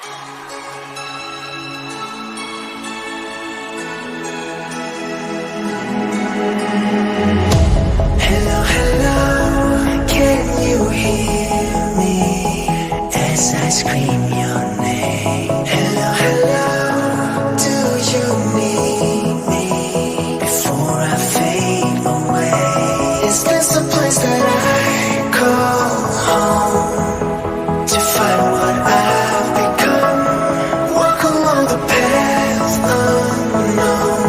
Hello, hello, can you hear me as I scream your name? Hello, hello, do you need me before I fade away? Is this a place that I call home to find what I've become? Walk along the path unknown.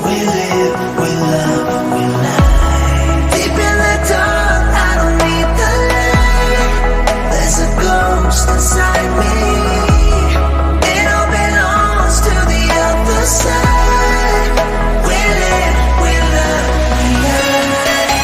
We live, we love, we lie. Deep in the dark, I don't need the light. There's a ghost inside me. It all belongs to the other side. We live, we love, we lie.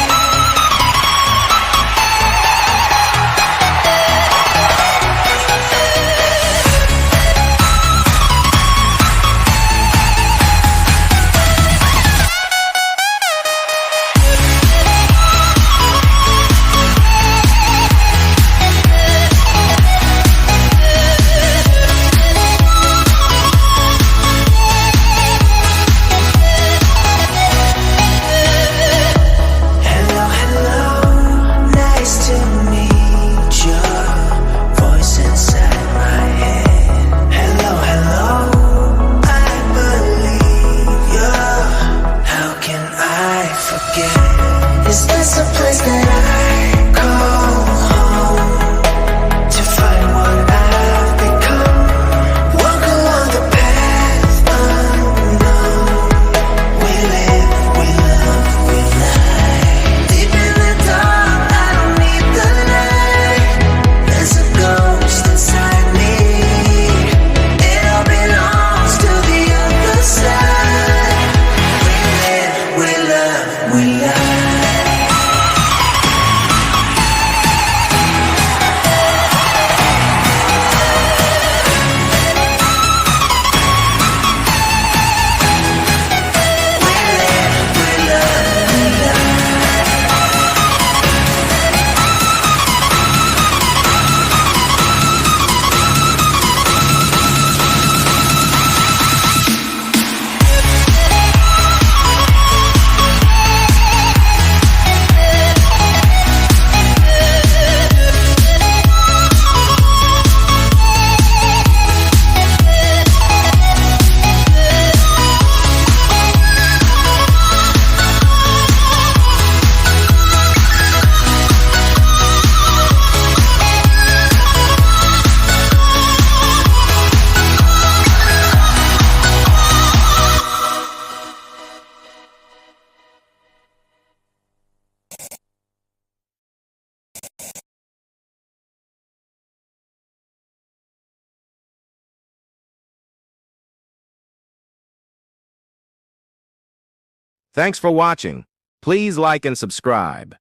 Hello, hello, nice to meet your voice inside my head. Hello, hello, I believe you. How can I forget? Is this a place that I call home to find what I've become? Walk along the path unknown. We live, we love, we lie. Deep in the dark, I don't need the light. There's a ghost inside me. It all belongs to the other side. We live, we love, we lie. We live, we love, we lie. Thanks for watching. Please like and subscribe.